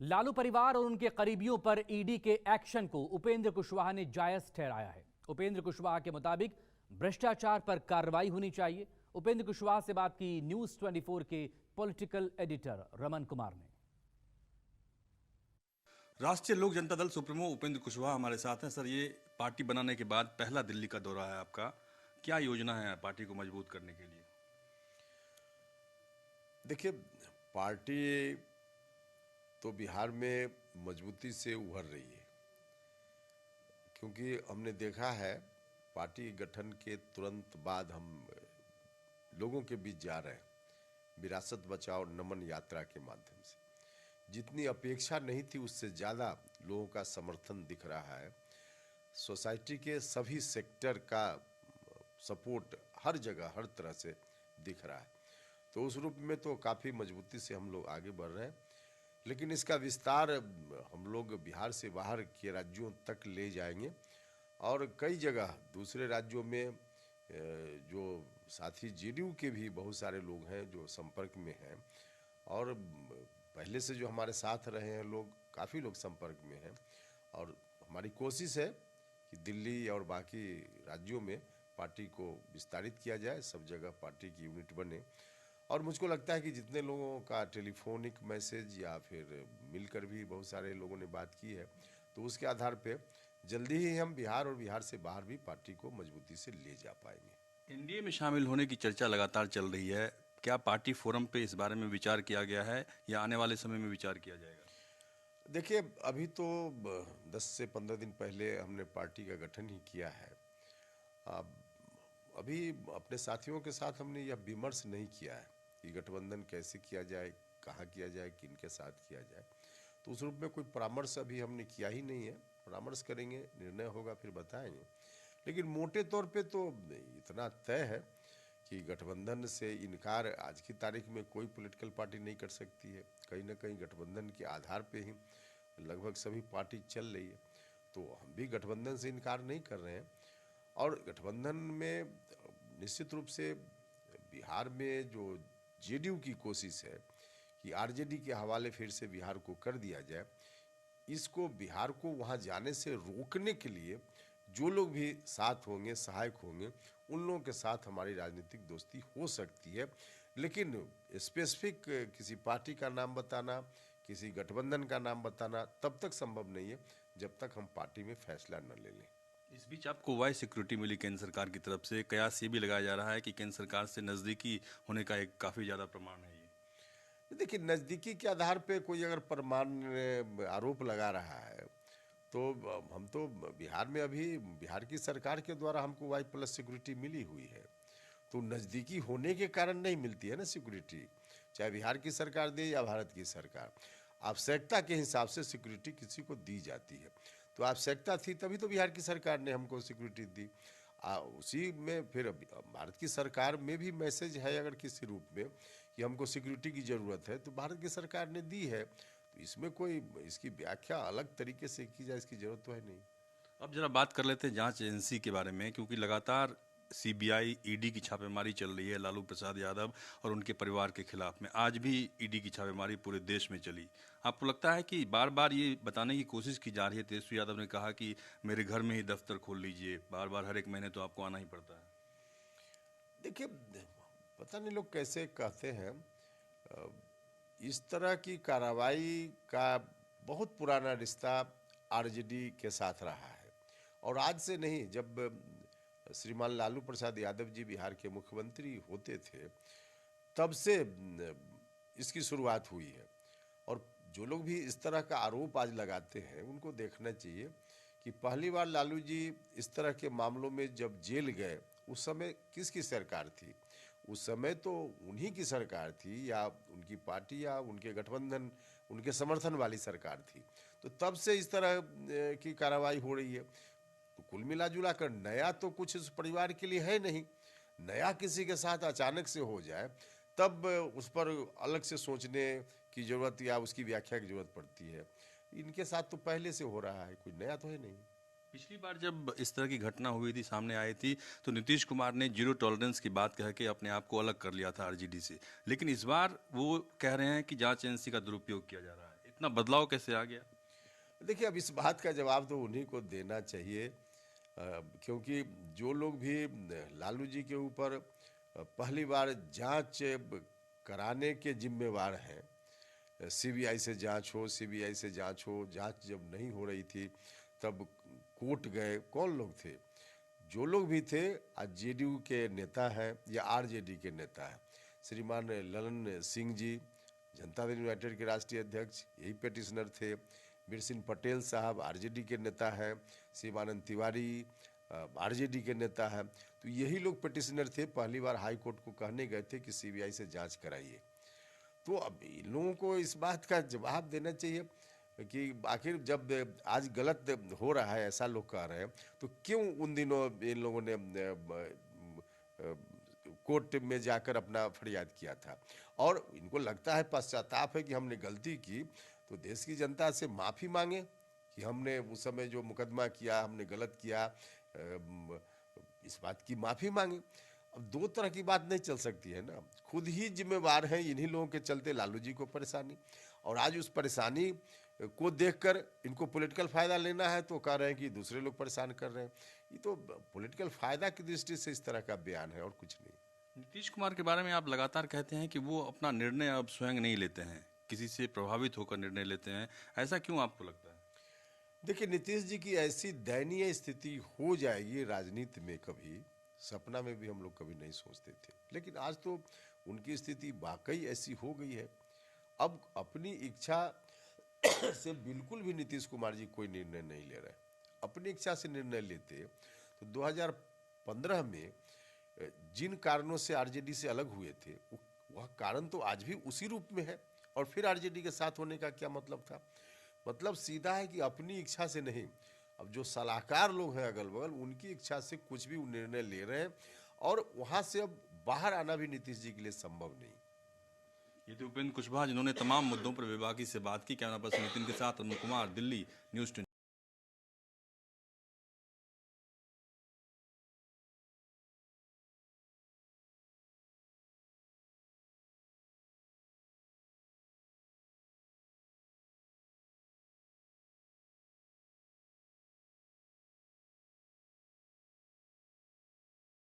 लालू परिवार और उनके करीबियों पर ईडी के एक्शन को उपेंद्र कुशवाहा ने जायज ठहराया है। उपेंद्र कुशवाहा के मुताबिक भ्रष्टाचार पर कार्रवाई होनी चाहिए। उपेंद्र कुशवाहा से बात की न्यूज 24 के पॉलिटिकल एडिटर रमन कुमार ने। राष्ट्रीय लोक जनता दल सुप्रीमो उपेंद्र कुशवाहा हमारे साथ हैं। सर, ये पार्टी बनाने के बाद पहला दिल्ली का दौरा है आपका, क्या योजना है पार्टी को मजबूत करने के लिए? देखिए, पार्टी तो बिहार में मजबूती से उभर रही है, क्योंकि हमने देखा है पार्टी गठन के तुरंत बाद हम लोगों के बीच जा रहे हैं विरासत बचाओ नमन यात्रा के माध्यम से। जितनी अपेक्षा नहीं थी उससे ज़्यादा लोगों का समर्थन दिख रहा है। सोसाइटी के सभी सेक्टर का सपोर्ट हर जगह हर तरह से दिख रहा है, तो उस रूप में तो काफ़ी मजबूती से हम लोग आगे बढ़ रहे हैं। लेकिन इसका विस्तार हम लोग बिहार से बाहर के राज्यों तक ले जाएंगे और कई जगह दूसरे राज्यों में जो साथी जेडीयू के भी बहुत सारे लोग हैं जो संपर्क में हैं और पहले से जो हमारे साथ रहे हैं लोग, काफ़ी लोग संपर्क में हैं और हमारी कोशिश है कि दिल्ली और बाकी राज्यों में पार्टी को विस्तारित किया जाए, सब जगह पार्टी की यूनिट बने। और मुझको लगता है कि जितने लोगों का टेलीफोनिक मैसेज या फिर मिलकर भी बहुत सारे लोगों ने बात की है, तो उसके आधार पे जल्दी ही हम बिहार और बिहार से बाहर भी पार्टी को मजबूती से ले जा पाएंगे। एनडीए में शामिल होने की चर्चा लगातार चल रही है, क्या पार्टी फोरम पे इस बारे में विचार किया गया है या आने वाले समय में विचार किया जाएगा? देखिए, अभी तो 10 से 15 दिन पहले हमने पार्टी का गठन ही किया है। अब अभी अपने साथियों के साथ हमने यह विमर्श नहीं किया है कि गठबंधन कैसे किया जाए, कहाँ किया जाए, किन के साथ किया जाए, तो उस रूप में कोई परामर्श अभी हमने किया ही नहीं है। परामर्श करेंगे, निर्णय होगा, फिर बताएंगे। लेकिन मोटे तौर पे तो इतना तय है कि गठबंधन से इनकार आज की तारीख में कोई पॉलिटिकल पार्टी नहीं कर सकती है। कहीं ना कहीं गठबंधन के आधार पे ही लगभग सभी पार्टी चल रही है, तो हम भी गठबंधन से इनकार नहीं कर रहे हैं। और गठबंधन में निश्चित रूप से बिहार में जो जेडीयू की कोशिश है कि आरजेडी के हवाले फिर से बिहार को कर दिया जाए, इसको बिहार को वहाँ जाने से रोकने के लिए जो लोग भी साथ होंगे, सहायक होंगे, उन लोगों के साथ हमारी राजनीतिक दोस्ती हो सकती है। लेकिन स्पेसिफिक किसी पार्टी का नाम बताना, किसी गठबंधन का नाम बताना तब तक संभव नहीं है जब तक हम पार्टी में फैसला न ले लें। इस बीच आपको वाई सिक्योरिटी मिली केंद्र सरकार की तरफ से, कयास ये भी लगाया जा रहा है कि केंद्र सरकार से नज़दीकी होने का एक काफ़ी ज़्यादा प्रमाण है ये। देखिए, नज़दीकी के आधार पे कोई अगर प्रमाण आरोप लगा रहा है तो हम तो बिहार में अभी बिहार की सरकार के द्वारा हमको वाई प्लस सिक्योरिटी मिली हुई है, तो नज़दीकी होने के कारण नहीं मिलती है ना सिक्योरिटी, चाहे बिहार की सरकार दे या भारत की सरकार। आवश्यकता के हिसाब से सिक्योरिटी किसी को दी जाती है, तो आवश्यकता थी तभी तो बिहार की सरकार ने हमको सिक्योरिटी दी। उसी में फिर भारत की सरकार में भी मैसेज है अगर किसी रूप में कि हमको सिक्योरिटी की ज़रूरत है, तो भारत की सरकार ने दी है, तो इसमें कोई इसकी व्याख्या अलग तरीके से की जाए इसकी ज़रूरत तो है नहीं। अब जरा बात कर लेते हैं जांच एजेंसी के बारे में, क्योंकि लगातार सीबीआई ईडी की छापेमारी चल रही है लालू प्रसाद यादव और उनके परिवार के खिलाफ में। आज भी ईडी की छापेमारी पूरे देश में चली। आपको लगता है कि बार बार ये बताने की कोशिश की जा रही है? तेजस्वी यादव ने कहा कि मेरे घर में ही दफ्तर खोल लीजिए, बार बार हर एक महीने तो आपको आना ही पड़ता है। देखिए, पता नहीं लोग कैसे कहते हैं, इस तरह की कार्रवाई का बहुत पुराना रिश्ता आरजेडी के साथ रहा है और आज से नहीं, जब श्रीमान लालू प्रसाद यादव जी बिहार के मुख्यमंत्री होते थे तब से इसकी शुरुआत हुई है। और जो लोग भी इस तरह का आरोप आज लगाते हैं उनको देखना चाहिए कि पहली बार लालू जी इस तरह के मामलों में जब जेल गए उस समय किसकी सरकार थी? उस समय तो उन्हीं की सरकार थी या उनकी पार्टी या उनके गठबंधन, उनके समर्थन वाली सरकार थी, तो तब से इस तरह की कार्रवाई हो रही है। तो कुल मिला जुला कर नया तो कुछ इस परिवार के लिए है नहीं। नया किसी के साथ अचानक से हो जाए तब उस पर अलग से सोचने की ज़रूरत या उसकी व्याख्या की ज़रूरत पड़ती है। इनके साथ तो पहले से हो रहा है, कोई नया तो है नहीं। पिछली बार जब इस तरह की घटना हुई थी, सामने आई थी, तो नीतीश कुमार ने जीरो टॉलरेंस की बात कह के अपने आप को अलग कर लिया था आरजेडी से। लेकिन इस बार वो कह रहे हैं कि जांच एजेंसी का दुरुपयोग किया जा रहा है। इतना बदलाव कैसे आ गया? देखिए, अब इस बात का जवाब तो उन्हीं को देना चाहिए, क्योंकि जो लोग भी लालू जी के ऊपर पहली बार जांच कराने के जिम्मेवार हैं, सीबीआई से जांच हो, सीबीआई से जांच हो, जांच जब नहीं हो रही थी तब कोर्ट गए, कौन लोग थे? जो लोग भी थे, आज जेडीयू के नेता हैं या आरजेडी के नेता हैं, श्रीमान ललन सिंह जी, जनता दल यूनाइटेड के राष्ट्रीय अध्यक्ष, यही पेटिशनर थे। बिरसिन पटेल साहब आरजेडी के नेता हैं, शिवानंद तिवारी आरजेडी के नेता हैं। तो यही लोग पेटिशनर थे, पहली बार हाई कोर्ट को कहने गए थे कि सीबीआई से जांच कराइए। तो अब इन लोगों को इस बात का जवाब देना चाहिए कि आखिर जब आज गलत हो रहा है, ऐसा लोग कह रहे हैं, तो क्यों उन दिनों इन लोगों ने कोर्ट में जाकर अपना फरियाद किया था? और इनको लगता है, पश्चाताप है कि हमने गलती की, तो देश की जनता से माफ़ी मांगे कि हमने उस समय जो मुकदमा किया, हमने गलत किया, इस बात की माफ़ी मांगे। अब दो तरह की बात नहीं चल सकती है ना। खुद ही जिम्मेवार हैं, इन्हीं लोगों के चलते लालू जी को परेशानी, और आज उस परेशानी को देखकर इनको पॉलिटिकल फ़ायदा लेना है तो कह रहे हैं कि दूसरे लोग परेशान कर रहे हैं। ये तो पॉलिटिकल फ़ायदा की दृष्टि से इस तरह का बयान है और कुछ नहीं। नीतीश कुमार के बारे में आप लगातार कहते हैं कि वो अपना निर्णय अब स्वयं नहीं लेते हैं, किसी से प्रभावित होकर निर्णय लेते हैं, ऐसा क्यों आपको लगता है? देखिए, नीतीश जी की ऐसी दयनीय स्थिति हो जाएगी राजनीति में, कभी सपना में भी हम लोग कभी नहीं सोचते थे, लेकिन आज तो उनकी स्थिति वाकई ऐसी हो गई है। अब अपनी इच्छा से बिल्कुल भी नीतीश कुमार जी कोई निर्णय नहीं ले रहे। अपनी इच्छा से निर्णय लेते तो 2015 में जिन कारणों से आरजेडी से अलग हुए थे, वह कारण तो आज भी उसी रूप में है, और फिर आरजेडी के साथ होने का क्या मतलब था? मतलब सीधा है कि अपनी इच्छा से नहीं, अब जो सलाहकार लोग हैं अगल बगल, उनकी इच्छा से कुछ भी निर्णय ले रहे हैं, और वहां से अब बाहर आना भी नीतीश जी के लिए संभव नहीं। ये तो उपेंद्र कुशवाहा जिन्होंने तमाम मुद्दों पर बेबाकी से बात की। कैमरा पर्सन नितिन के साथ अरुण कुमार, दिल्ली, न्यूज़ 24।